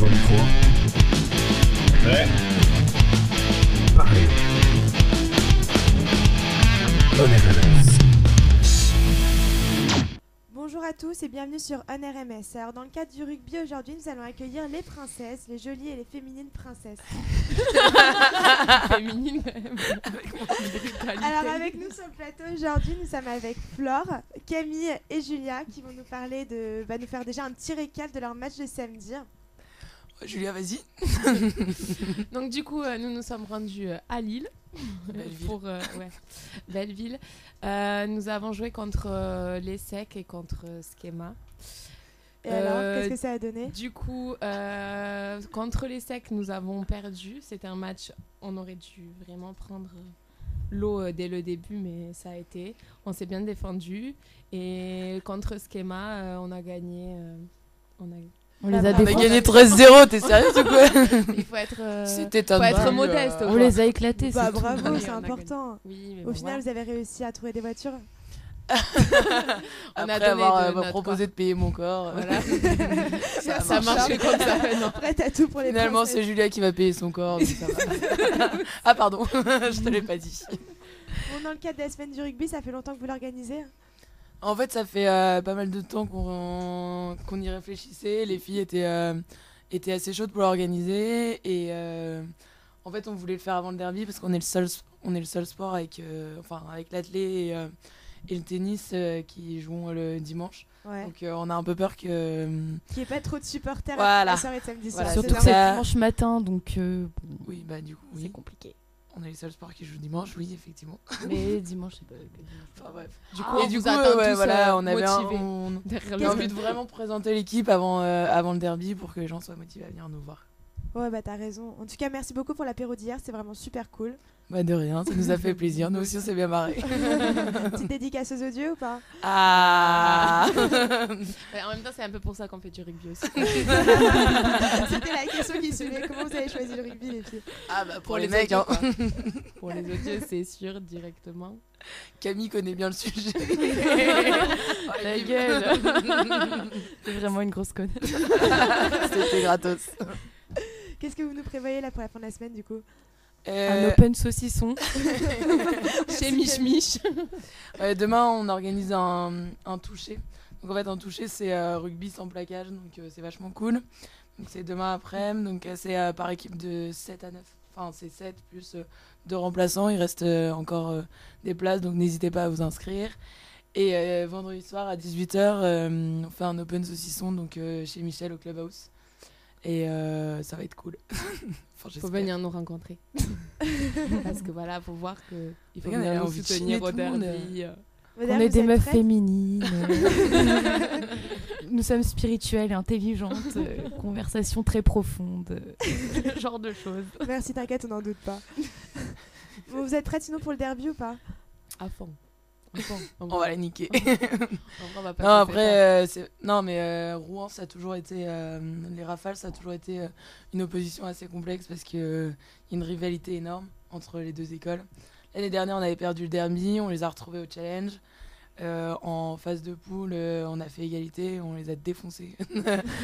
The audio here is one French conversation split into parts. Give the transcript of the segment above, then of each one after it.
au micro. Ouais. Pareil. On est RMS. Bonjour à tous et bienvenue sur On RMS. Alors dans le cadre du rugby aujourd'hui, nous allons accueillir les princesses, les jolies et les féminines princesses. Féminine quand même. Alors avec nous sur le plateau aujourd'hui, nous sommes avec Flore, Camille et Julia qui vont nous parler nous faire déjà un petit récap de leur match de samedi. Julia, vas-y. Donc du coup, nous sommes rendus à Lille. Belleville. Pour Belleville. Nous avons joué contre l'ESSEC et contre Schema. Et alors, qu'est-ce que ça a donné ? Du coup, contre l'ESSEC, nous avons perdu. C'était un match, on aurait dû vraiment prendre l'eau dès le début, mais ça a été. On s'est bien défendu. Et contre Schema, on a gagné. On les a On a défoncés. gagné 13-0, t'es sérieuse ou quoi? Il faut être, C'était un faut être match, modeste. On quoi. les a éclatés. Bah c'est tout. bravo, Oui, c'est on a important. Oui, mais Au bon, final, vous avez réussi à trouver des voitures. On a Après donné avoir de notre proposé de payer mon corps. Voilà. Ça Ça marchait comme ça. Non. Prête à tout pour les Finalement, princesses. c'est Julia qui va payer son corps. Donc ça va. Ah, pardon, je te l'ai pas dit. Bon, dans le cadre de la semaine du rugby, ça fait longtemps que vous l'organisez. En fait, ça fait pas mal de temps qu'on y réfléchissait. Les filles étaient assez chaudes pour l'organiser. Et en fait, on voulait le faire avant le derby parce qu'on est le seul sport avec l'athlé et le tennis qui jouent le dimanche. Ouais. Donc on a un peu peur que... Qu'il n'y ait pas trop de supporters Voilà. à la soirée de samedi soir. Voilà, c'est Surtout que normal. c'est ça. dimanche matin, donc bon, Oui, bah du coup, c'est oui. compliqué. On est les seuls sports qui jouent dimanche, oui, effectivement. Mais dimanche, c'est pas que dimanche. Enfin bref. Du Ah, coup, Et on du vous coup, attend tous, voilà, on avait motivés on derrière a le- envie de vraiment présenter l'équipe avant le derby pour que les gens soient motivés à venir nous voir. Ouais, bah t'as raison. En tout cas, merci beaucoup pour l'apéro d'hier, c'est vraiment super cool. Bah de rien, ça nous a fait plaisir. Nous aussi, on s'est bien marré. Petite dédicace aux odieux ou pas ? Ah. Ouais, en même temps, c'est un peu pour ça qu'on fait du rugby aussi. C'était la question qui suivait. Comment vous avez choisi le rugby, les filles ? Ah bah pour les les mecs, hein. odieux, quoi. Pour les odieux, c'est sûr, directement. Camille connaît bien le sujet. Ta gueule. C'est vraiment une grosse conne. C'était gratos. Qu'est-ce que vous nous prévoyez là pour la fin de la semaine, du coup ? Un open saucisson. Chez Mich Mich. Ouais, demain, on organise un toucher. Donc en fait, un toucher, c'est rugby sans plaquage, donc c'est vachement cool. Donc c'est demain après-midi, donc c'est par équipe de 7 à 9. Enfin, c'est 7 plus 2 remplaçants. Il reste encore des places, donc n'hésitez pas à vous inscrire. Et vendredi soir à 18h, on fait un open saucisson donc, chez Michel au Clubhouse. Et ça va être cool. Enfin, Faut j'espère. venir nous rencontrer. Parce que voilà, faut voir que il faut Regarde, elle a venir nous envie de soutenir chiner au tout le monde. derby. On est des meufs féminines. Nous sommes spirituelles et intelligentes. Conversation très profonde. Ce genre de choses. Merci, t'inquiète, on n'en doute pas. Bon, vous êtes prêtes sinon pour le derby ou pas ? À fond. On va la niquer. On va pas Non, se après, Rouen, ça a toujours été. Les Rafales, ça a toujours été une opposition assez complexe parce qu'il y a une rivalité énorme entre les deux écoles. L'année dernière, on avait perdu le derby, on les a retrouvés au challenge. En phase de poule, on a fait égalité, on les a défoncés.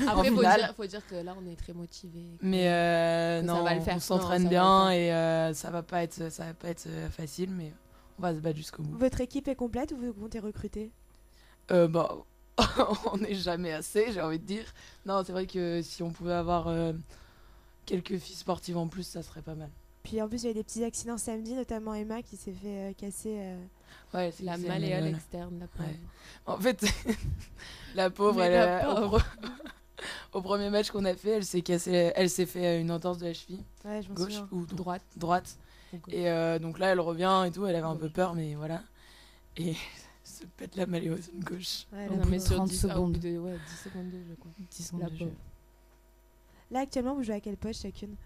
Après, En finale. faut dire que là, on est très motivés. Mais Que ça non, va le faire. on Non, s'entraîne ça va bien le et ça va pas être facile, mais on va se battre jusqu'au bout. Votre équipe est complète ou vous comptez recruter ? Bah, on n'est jamais assez, j'ai envie de dire. Non, c'est vrai que si on pouvait avoir quelques filles sportives en plus, ça serait pas mal. Puis en plus, il y a eu des petits accidents samedi, notamment Emma qui s'est fait casser. Ouais, La c'est malléole une- externe, la pauvre. Ouais. En fait, la pauvre, Mais la pauvre. Au premier match qu'on a fait, elle s'est fait une entorse de la cheville Ouais, je m'en gauche souviens. ou Droite. droite. Et donc là, elle revient et tout, elle avait un peu peur, mais voilà. Et elle se pète la malléole gauche. Ouais, Au la bout mais de pauvre. sur 30 10 secondes. 10 secondes de jeu, quoi. 10 secondes La de jeu. pauvre. Là, actuellement, vous jouez à quel poste chacune ?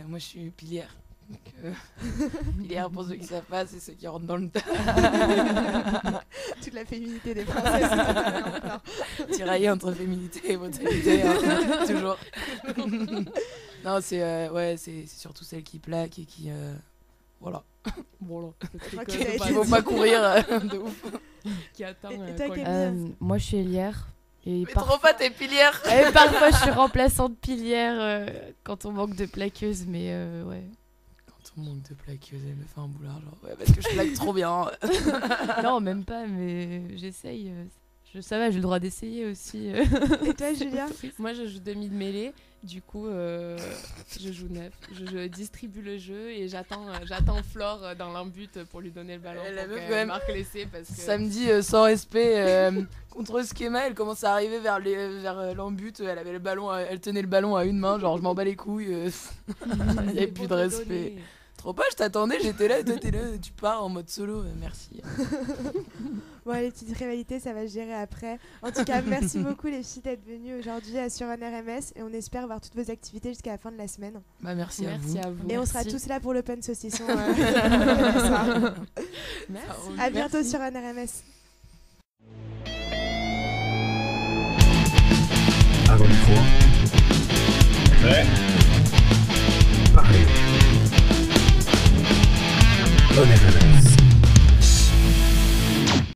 Moi, je suis pilière. Donc, pilière, pour ceux qui savent pas, c'est ceux qui rentrent dans le tas. Toute la féminité des Françaises. c'est totalement en plein. Tiraillé entre féminité et brutalité, hein, toujours. Non, c'est surtout celle qui plaque et qui... voilà. Voilà. crois qu'il a été Il faut dit. pas courir de ouf. Qui attend. Et toi, qu'on- Camille Moi, je suis ailière. Et Mais trop pas tes pilières. Et parfois, je suis remplaçante pilière quand on manque de plaqueuses, mais ouais. Quand on manque de plaqueuses, elle me fait un boulard, genre, ouais, parce que je plaque trop bien. Non, même pas, mais j'essaye. Ça va, j'ai le droit d'essayer aussi. Et toi, Julia? Moi, je joue demi de mêlée. Du coup, je joue neuf. Je distribue le jeu et j'attends Flore dans l'embut pour lui donner le ballon. Elle pour avait qu'elle quand même- marque l'essai parce que... Samedi, sans respect, contre Schema, elle commence à arriver vers l'embut. Elle avait le ballon, elle tenait le ballon à une main, genre je m'en bats les couilles. Il n'y avait plus de respect. Trop pas, je t'attendais, j'étais là, toi t'es là, tu pars en mode solo, merci. Bon, les petites rivalités, ça va se gérer après. En tout cas, merci beaucoup les filles d'être venues aujourd'hui sur un RMS et on espère voir toutes vos activités jusqu'à la fin de la semaine. Bah merci à vous. Merci à vous. Et on sera tous là pour l'open saucisson. Merci. À bientôt Merci. sur un RMS. Avant le micro. Prêt. Parlez. On RMS.